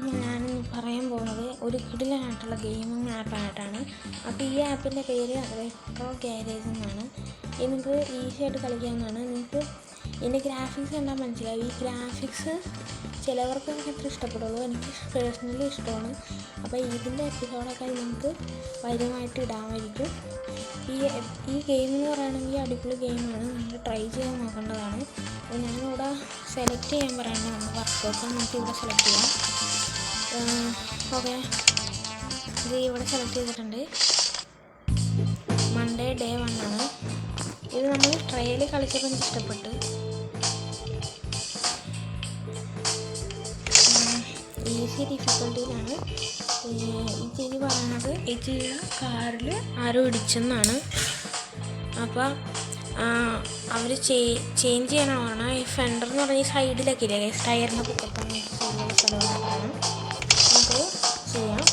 ഞാനിന്ന് പറയാൻ പോകുന്നത് ഒരു കിടിലനായിട്ടുള്ള ഗെയിമിംഗ് ആപ്പായിട്ടാണ്. അപ്പോൾ ഈ ആപ്പിൻ്റെ പേര് റെട്രോ ഗാരേജ് എന്നാണ്. ഇത് നിങ്ങൾക്ക് ഈസി ആയിട്ട് കളിക്കാവുന്നതാണ്. നിങ്ങൾക്ക് ഇതിൻ്റെ ഗ്രാഫിക്സ് കണ്ടാൽ മനസ്സിലാവും. ഈ ഗ്രാഫിക്സ് ചിലവർക്ക് അത്ര ഇഷ്ടപ്പെടുള്ളൂ, എനിക്ക് പേഴ്സണലി ഇഷ്ടമാണ്. അപ്പോൾ ഇതിൻ്റെ എപ്പിസോഡൊക്കെ നിങ്ങൾക്ക് വരുമായിട്ട് ഇടാമായിരിക്കും. ഈ ഗെയിം എന്ന് പറയുകയാണെങ്കിൽ അടിപൊളി ഗെയിമാണ്, നിങ്ങൾ ട്രൈ ചെയ്യാൻ നോക്കേണ്ടതാണ്. അപ്പോൾ ഞാനിവിടെ സെലക്ട് ചെയ്യാൻ പറയുന്നത് വർക്കൗട്ട് നമുക്ക് ഇവിടെ സെലക്ട് ചെയ്യാം. ഓക്കെ, ഇത് ഇവിടെ സെലക്ട് ചെയ്തിട്ടുണ്ട്. മൺഡേ ഡേ 1 ആണ്. ഇത് നമ്മൾ ട്രയൽ കളിച്ചപ്പോൾ എനിക്ക് ഇഷ്ടപ്പെട്ട്. ഈസി ഡിഫിക്കൽട്ടിയിലാണ്. ഈ ചെയ്തി പറയുന്നത് ഈ ചെയ്ത കാറിൽ ആരോ ഇടിച്ചെന്നാണ്. അപ്പോൾ അവർ ചേഞ്ച് ചെയ്യാനാണ് പറഞ്ഞാൽ ഈ ഫെൻഡർ എന്ന് പറഞ്ഞാൽ ഈ സൈഡിലൊക്കെ ഇല്ലേ ടയറിൻ്റെ പൊക്കത്താണ് സ്ഥലമാണ്. നമുക്ക് ചെയ്യാം.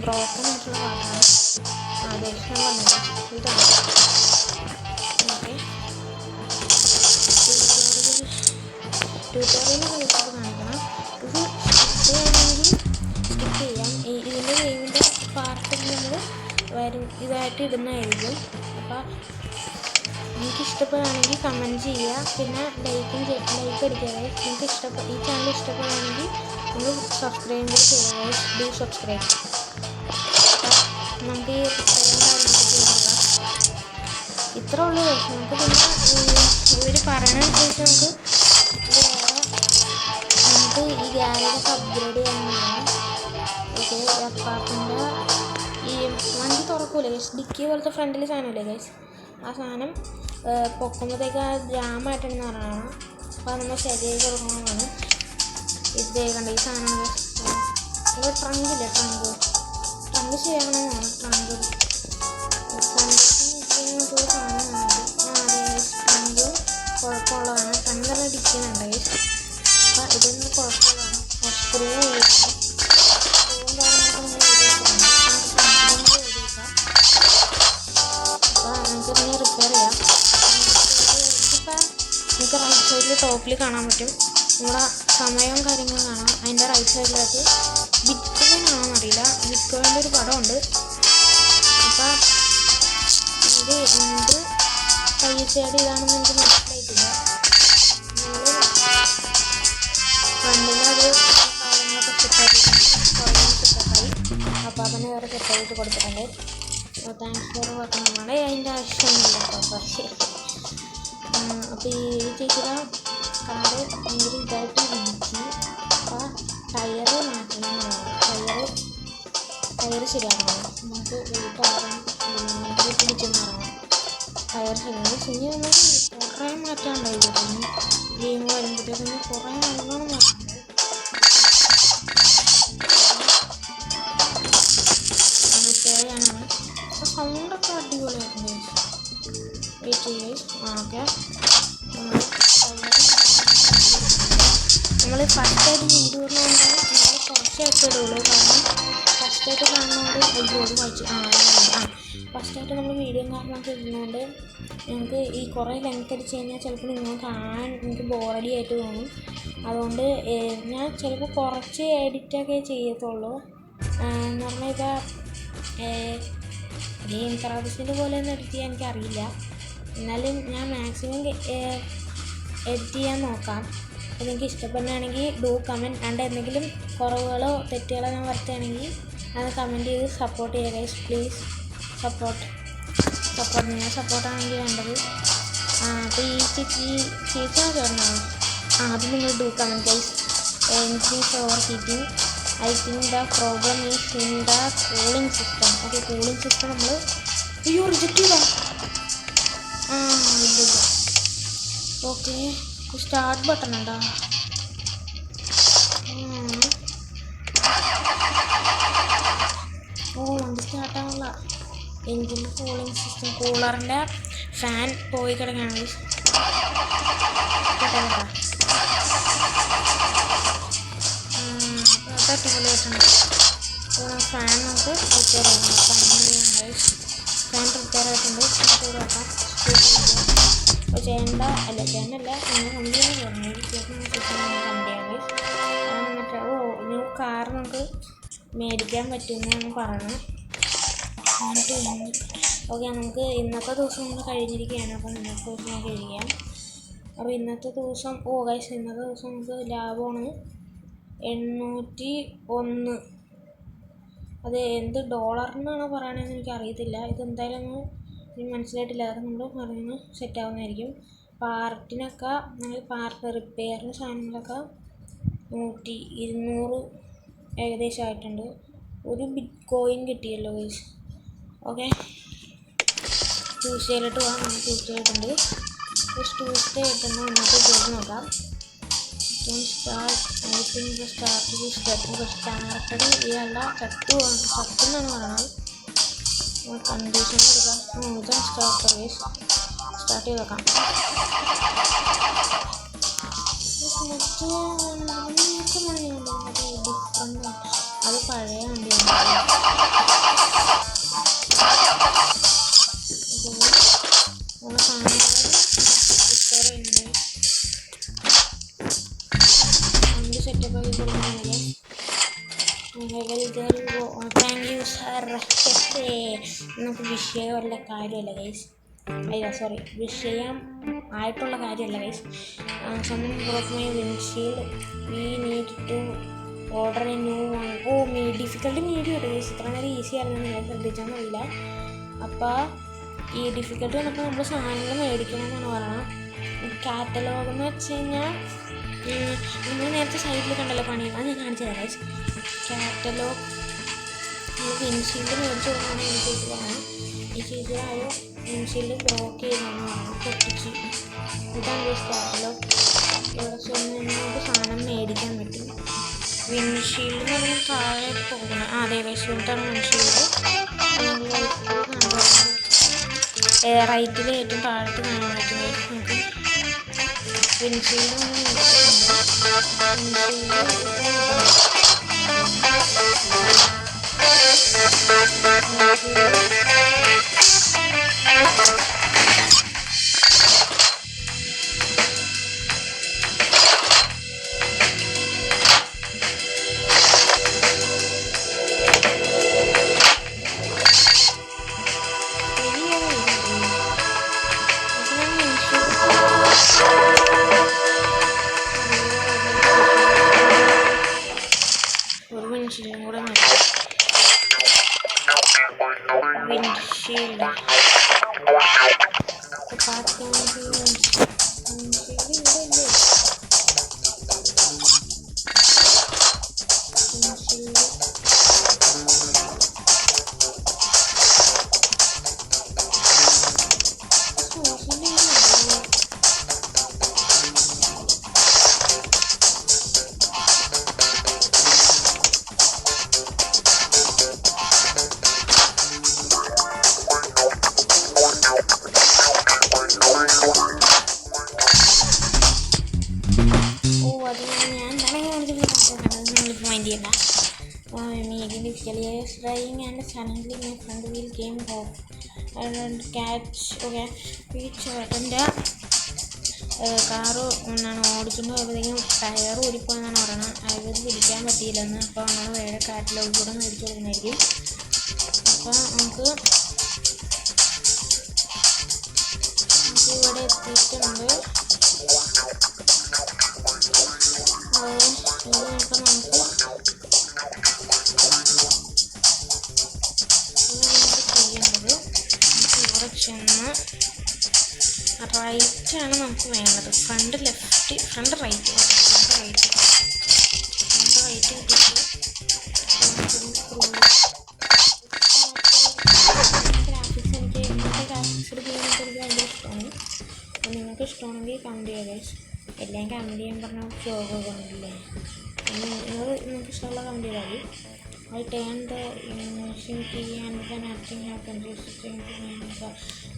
ബ്രോക്കൺ ആയിട്ടുള്ള ഭാഗമാണ് ആദ്യം വന്നത്. ഇതാണ് ഓക്കെ. ട്യൂട്ടോറിയൽ കളിച്ചപ്പോൾ കാണിക്കണം. ഇത് സ്കിപ്പ് ചെയ്യാം. ഇതിൻ്റെ ഗെയിമിൻ്റെ പാർട്ടിൽ നമ്മൾ ഇതായിട്ട് ഇടുന്നതായിരിക്കും. അപ്പോൾ നിങ്ങൾക്ക് ഇഷ്ടപ്പെടുകയാണെങ്കിൽ കമൻറ്റ് ചെയ്യുക, പിന്നെ ലൈക്ക് അടിക്കുക. നിങ്ങൾക്ക് ഈ ചാനൽ ഇഷ്ടപ്പെടുകയാണെങ്കിൽ നിങ്ങൾ സബ്സ്ക്രൈബ് കൂടി ചെയ്യുക. Do subscribe. നമുക്ക് ഈ ഇത്ര ഉള്ളൂ. നമുക്ക് പിന്നെ ഇവർ പറയണനുസരിച്ച് നമുക്ക് ഈ ഗ്യാരേജൊക്കെ അപ്ഗ്രേഡ് ചെയ്യാവുന്നതാണ്. ഓക്കെ, അപ്പാപ്പിൻ്റെ ഈ വണ്ടി തുറക്കൂലേ ഗൈസ്, ഡിക്കി പോലത്തെ ഫ്രണ്ടിൽ സാധനമില്ലേ ഗൈസ്, ആ സാധനം പൊക്കുമ്പോഴത്തേക്ക് ജാമായിട്ടുണ്ടെന്ന് പറയുകയാണ്. അപ്പോൾ നമ്മൾ ശരിയായി കൊടുക്കണമെന്നാണ്. ഇത് കണ്ട ഈ സാധനം ഇവിടെ ട്രങ്കില്ലേ, ട്രങ്ക് ശരിയാക്കണമെന്നാണ്. ട്രങ്ക് സാധനമാണ്. ട്രങ്ക് കുഴപ്പമുള്ളതാണ്. ട്രങ്ക് തന്നെ ഡിക്കുന്നുണ്ട് ഗൈസ്. അപ്പോൾ ഇതൊന്നും കുഴപ്പമുള്ളതാണ്. സ്ക്രൂ ഉപയോഗിക്കാം. സ്ക്രൂവും കാര്യങ്ങളൊക്കെ നമ്മൾ ഉപയോഗിച്ചിട്ടുണ്ട്. അപ്പോൾ നമുക്ക് പിന്നെ റിപ്പയർ ചെയ്യാം. ഇതിപ്പോൾ നമുക്ക് റൈറ്റ് സൈഡിൽ ടോപ്പിൽ കാണാൻ പറ്റും നമ്മുടെ സമയവും കാര്യങ്ങളും കാണാം. അതിൻ്റെ റൈറ്റ് സൈഡിലായിട്ട് ബിറ്റ്കോയിൻ ആണെന്നറിയില്ല, ബിറ്റ്കോയിൻ്റെ ഒരു പടമുണ്ട്. അപ്പോൾ ഇത് എന്ത് പൈസ ഇതാണെന്ന് എനിക്ക് മനസ്സിലായിട്ടില്ല. ഫ്രണ്ടിലൊരു കാര്യങ്ങളൊക്കെ സെറ്റായി, അപ്പോൾ അവനെ വേറെ സെറ്റായിട്ട് കൊടുത്തിട്ടുണ്ട്. Thanks for watching. നമ്മുടെ അതിൻ്റെ ആവശ്യമൊന്നുമില്ല അപ്പോൾ ഈ ചേച്ചിയുടെ കാറ് ഭയങ്കര ഇതായിട്ട് ഇടിച്ച്. അപ്പോൾ ടയറ് മാറ്റണം, ടയറ് ശരിയാക്കണം. നമുക്ക് വീട്ടാറാൻ പിടിച്ചെന്ന് പറയണം. ടയർ ശരിയാണ്. ഇനി നമുക്ക് കുറേ മാറ്റാനുണ്ടായിരുന്നു. പിന്നെ ഗെയിം വരുമ്പോഴത്തേക്കും കുറേ നല്ലോണം മാറ്റുന്നുണ്ട്. റിപ്പയർ ചെയ്യാനാണ്. അപ്പോൾ സൗണ്ടൊക്കെ അടിപൊളിയായിരുന്നു. വെയിറ്റ് ചെയ്യുക. ഓക്കെ, നമ്മൾ ഫസ്റ്റായിട്ട് വീഡിയോ ഇടുന്നതുകൊണ്ട് നമ്മൾ കുറച്ചായിട്ട് ഇടുള്ളൂ. കാരണം ഫസ്റ്റായിട്ട് കാണുന്നതുകൊണ്ട് ഒരുപാട് ഫസ്റ്റായിട്ട് നമ്മൾ വീഡിയോ കാണാനൊക്കെ ഇടുന്നതുകൊണ്ട് ഞങ്ങൾക്ക് ഈ കുറേ ലെങ്ത് അടിച്ച് കഴിഞ്ഞാൽ ചിലപ്പോൾ നിങ്ങൾ കാണാൻ എനിക്ക് ബോറടി ആയിട്ട് തോന്നും. അതുകൊണ്ട് ഞാൻ ചിലപ്പോൾ കുറച്ച് എഡിറ്റൊക്കെ ചെയ്യത്തുള്ളൂ. എന്ന് പറഞ്ഞാൽ ഇപ്പോൾ ഗെയിം പ്രാവശ്യത്തിൻ്റെ പോലെ ഒന്നും എഡിറ്റ് ചെയ്യാൻ എനിക്കറിയില്ല. എന്നാലും ഞാൻ മാക്സിമം എഡിറ്റ് ചെയ്യാൻ നോക്കാം. അപ്പോൾ നിങ്ങൾക്ക് ഇഷ്ടപ്പെടുകയാണെങ്കിൽ ഡു കമൻറ്റ്. ആണ്ട് എന്തെങ്കിലും കുറവുകളോ തെറ്റുകളോ ഞാൻ വരുത്തുകയാണെങ്കിൽ അത് കമൻറ്റ് ചെയ്ത് സപ്പോർട്ട് ചെയ്യുക ഗൈസ്. പ്ലീസ് സപ്പോർട്ട് നിങ്ങൾ സപ്പോർട്ടാണെങ്കിൽ വേണ്ടത്. അപ്പോൾ ഈ ചേച്ചിയാണ് ചേർന്നത്. അത് നിങ്ങൾ do comment guys. Engines over heating. I think the problem is in the cooling system. Okay, cooling system നമ്മൾ റിജക്റ്റ് ചെയ്താൽ ഇല്ല. ഓക്കെ, സ്റ്റാർട്ട് ബട്ടൺ ഉണ്ടോ? വണ്ടി സ്റ്റാർട്ടാവില്ല. എൻജിൻ്റെ കൂളിംഗ് സിസ്റ്റം, കൂളറിൻ്റെ ഫാൻ പോയി കിടക്കുകയാണ്. അടിപൊളിയായിട്ടുണ്ട്. ഫാൻ നമുക്ക് റിപ്പയർ ചെയ്യണം. ഫാൻ റിപ്പയർ ആയിട്ടുണ്ട്. നമുക്ക് നോക്കാം. ചെയ്യേണ്ട അല്ല ചെയ്യാനല്ല, നിങ്ങൾ കമ്പനി പറഞ്ഞു മേടിക്കാൻ പറ്റുമെന്നാണ് പറഞ്ഞത്. എന്നിട്ട് ഓക്കെ, നമുക്ക് ഇന്നത്തെ ദിവസം നമ്മൾ കഴിഞ്ഞിരിക്കുകയാണ്. അപ്പോൾ ഇന്നത്തെ ദിവസം നമുക്ക് കഴിയാം. അപ്പോൾ ഇന്നത്തെ ദിവസം ഗൈസ്, ഇന്നത്തെ ദിവസം നമുക്ക് ലാഭമാണ് 801. അത് എന്ത് ഡോളറിനാണോ പറയണതെന്ന് എനിക്കറിയത്തില്ല. ഇതെന്തായാലും എനിക്ക് മനസ്സിലായിട്ടില്ല. അതൊക്കെ നമ്മൾ പറഞ്ഞ് സെറ്റാവുന്നതായിരിക്കും. പാർട്ടിനൊക്കെ നമ്മൾ റിപ്പയറിന് സാധനങ്ങളൊക്കെ 200 ഏകദേശം ആയിട്ടുണ്ട്. ഒരു ബിറ്റ് കോയിൻ കിട്ടിയല്ലോ ഗൈസ്. ഓക്കെ, ട്യൂസ്ഡേയിലോട്ട് പോകാം. നമ്മൾ ട്യൂസ്ഡേ ആയിട്ടുണ്ട്. ട്യൂസ്ഡേ ആയിട്ടുണ്ട്. നമുക്ക് ചെയ്ത് നോക്കാം. സ്റ്റാർട്ടഡ് ഇതല്ല, ചത്തെന്നാണ് പറയണത്. കണ്ടീഷൻ കൊടുക്കാം. ഇതാണ് സ്റ്റാർട്ടർ ഗൈസ്. സ്റ്റാർട്ട് ചെയ്ത് നോക്കാം. അത് പഴയ വണ്ടിയാണ്. വണ്ടി സെറ്റപ്പ് ആക്കി കൊടുക്കുന്നത്. Thank you sir. നമുക്ക് വിഷയമല്ല കാര്യമല്ല ഗൈസ്. സോറി, വിഷയം ആയിട്ടുള്ള കാര്യമല്ല ഗൈസ്. സമയം പുറത്തുമായി windshield we need to order a new one. Difficulty medium ഉണ്ട് ഗൈസ്. ഇത്ര നേരം ഈസി ആയിരുന്നു, നിങ്ങൾ ശ്രദ്ധിച്ചൊന്നുമില്ല. അപ്പോൾ ഈ ഡിഫിക്കൽട്ടി വന്നപ്പോൾ നമ്മൾ സാധനങ്ങൾ മേടിക്കണമെന്നാണ് പറയുന്നത്. കാറ്റലോഗ് എന്ന് വെച്ച് കഴിഞ്ഞാൽ നമ്മൾ നേരത്തെ സൈഡിൽ കണ്ടല്ലോ പണി, അത് ഞാൻ കാണിച്ചു തരാം ഗൈസ്. കാറ്റലോഗ് നമ്മൾ വിൻഷീൽഡ് മേടിച്ച് കൊടുക്കണമെന്ന് എനിക്ക് ചേച്ചി പറഞ്ഞു. ഈ ചേച്ചി ആരോ വിൻഷീൽഡ് ബ്ലോക്ക് ചെയ്തതെന്ന് പറഞ്ഞു, പൊട്ടിച്ച്. ഇതാണ് ഗൈസ് കാറ്റലോഗ്. ഇവിടെ ചെന്ന് നമുക്ക് സാധനം മേടിക്കാൻ പറ്റും. വിൻഷീൽഡ് എന്ന് പറഞ്ഞാൽ താഴെ പോകണം. അതെ ഗൈസ്, ഇതാണ് വിൻഷീൽഡ്. റൈറ്റിൽ ഏറ്റവും താഴത്ത് കാണാൻ പറ്റും. നമുക്ക് വിൻഷീൽഡ് വിൻഷീൽഡും കൂടെ windshield driving and suddenly my front wheel came off and catch ഈ ചേട്ടൻ്റെ കാറ് ഒന്നാണ് ഓടിച്ചുകൊണ്ട് പോയപ്പോഴത്തേക്കും ടയർ ഊരിപ്പോയെന്നാണ് പറയുന്നത്. അത് പിടിക്കാൻ പറ്റിയില്ലെന്ന്. അപ്പോൾ നമ്മൾ വേറെ കാറ്റലോഗ് കൂടെ മേടിച്ചു കൊടുക്കുന്നതായിരിക്കും. അപ്പോൾ നമുക്ക് ഇവിടെ എത്തിയിട്ടുണ്ട്. ഇനിയിപ്പോൾ നമുക്ക് ചെന്ന് റൈറ്റാണ് നമുക്ക് വേണ്ടത്. ഫ്രണ്ട് ലെഫ്റ്റ്, ഫ്രണ്ട് റൈറ്റ് കിട്ടിയിട്ട് ഗ്രാഫിക്സ് എനിക്ക് ഇങ്ങനത്തെ ഗ്രാഫിക്സിൽ ചെയ്യുന്നത് എനിക്ക് ഭയങ്കര ഇഷ്ടമാണ്. അപ്പോൾ നിങ്ങൾക്ക് ഇഷ്ടമാണെങ്കിൽ കമൻറ്റ് ചെയ്യുക ഗൈസ്. എല്ലാം കമൻറ്റ് ചെയ്യാൻ പറഞ്ഞാൽ ഷോകൊന്നുമില്ലേ. നിങ്ങൾക്ക് ഇഷ്ടമുള്ള കമൻറ്റ് ചെയ്താൽ മതി. I turned the ignition key and then nothing happened.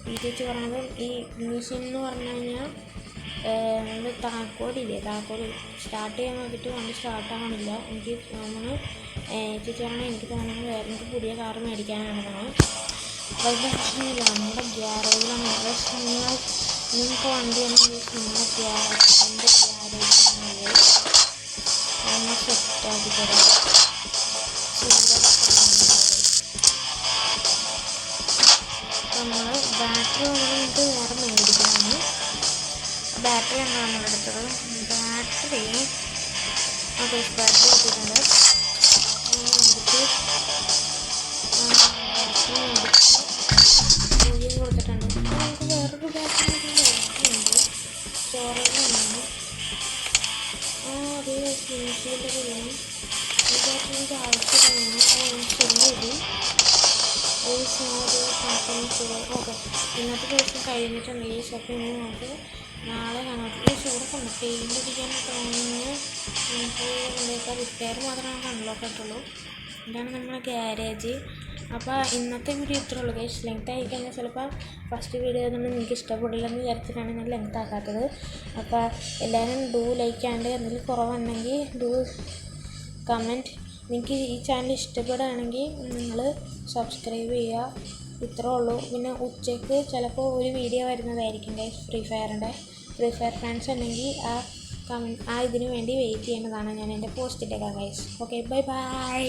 ഈ ചേച്ചി പറഞ്ഞത് ഈ ഇഗ്നിഷൻ എന്ന് പറഞ്ഞു കഴിഞ്ഞാൽ നമ്മൾ താക്കോലില്ലേ, താക്കോല് സ്റ്റാർട്ട് ചെയ്യാൻ നോക്കിയിട്ട് വണ്ടി സ്റ്റാർട്ടാകണില്ല. എനിക്ക് തോന്നുന്നു ചേച്ചി പറഞ്ഞാൽ എനിക്ക് തോന്നുന്നത് വേറെ എനിക്ക് പുതിയ കാറ് മേടിക്കാനാണെന്നാണ്. വലിയ പ്രശ്നമില്ല, നമ്മുടെ ഗ്യാരേജിലാണ്. നിങ്ങൾക്ക് വണ്ടി ആണെങ്കിൽ നമ്മുടെ ഗ്യാരേജിലാണ് നമ്മൾ സെറ്റാക്കി തരാം. ബാറ്ററി നമുക്ക് വേറെ മേടിക്കാനാണ്. ബാറ്ററിയാണ് നമ്മളെടുത്തത്. ബാറ്ററി ഓക്കെ, ബാറ്ററി കിട്ടിയിട്ടുണ്ട്. മൂല്യം കൊടുത്തിട്ടുണ്ട്. നമുക്ക് വേറൊരു ബാറ്ററി ഉണ്ട്, സ്റ്റോറേജ് ഒന്നാണ്. അതേ ഫിനിഷിൻ്റെ കൂടെയാണ് ഈ ബാറ്ററി എനിക്ക് ആവശ്യമാണ്. ശരിയത് ഓക്കെ, ഇന്നത്തെ ദിവസം കഴിഞ്ഞിട്ടുണ്ട് ഈ ഷോപ്പിംഗ്. നമുക്ക് നാളെ കാണാം. ഈ ഷോറൊക്കെ ഉണ്ട്, പെയിൻ്റ് അടിക്കാൻ തോന്നുന്നു. നമുക്ക് ഇവിടെയൊക്കെ റിപ്പയർ മാത്രമാണ് അൺലോക്ക് ആയിട്ടുള്ളൂ. ഇതാണ് നമ്മുടെ ഗ്യാരേജ്. അപ്പോൾ ഇന്നത്തെ വീഡിയോ ഇത്രേ ഉള്ളൂ ഗൈസ്. ലെങ്ത് ആയി കഴിഞ്ഞാൽ ചിലപ്പോൾ ഫസ്റ്റ് വീഡിയോ തന്നെ നിങ്ങൾക്ക് ഇഷ്ടപ്പെടില്ലെന്ന് വിചാരിച്ചിട്ടാണ് ഞാൻ ലെങ്ത് ആക്കാത്തത്. അപ്പോൾ എല്ലാവരും ലൈക്ക് ആണ്ട് എന്തെങ്കിലും കുറവുണ്ടെങ്കിൽ കമൻറ്റ്. നിങ്ങൾക്ക് ഈ ചാനൽ ഇഷ്ടപ്പെടുകയാണെങ്കിൽ നിങ്ങൾ സബ്സ്ക്രൈബ് ചെയ്യുക. ഇത്രേ ഉള്ളൂ. പിന്നെ ഉച്ചയ്ക്ക് ചിലപ്പോൾ ഒരു വീഡിയോ വരുന്നതായിരിക്കും ഗൈസ്, ഫ്രീ ഫയർ ഫാൻസ് ഉണ്ടെങ്കിൽ ഇതിനു വേണ്ടി വെയിറ്റ് ചെയ്യേണ്ടതാണ്. ഞാൻ എൻ്റെ പോസ്റ്റ് ഇട്ടേക്കാം ഗൈസ്. Okay, bye bye.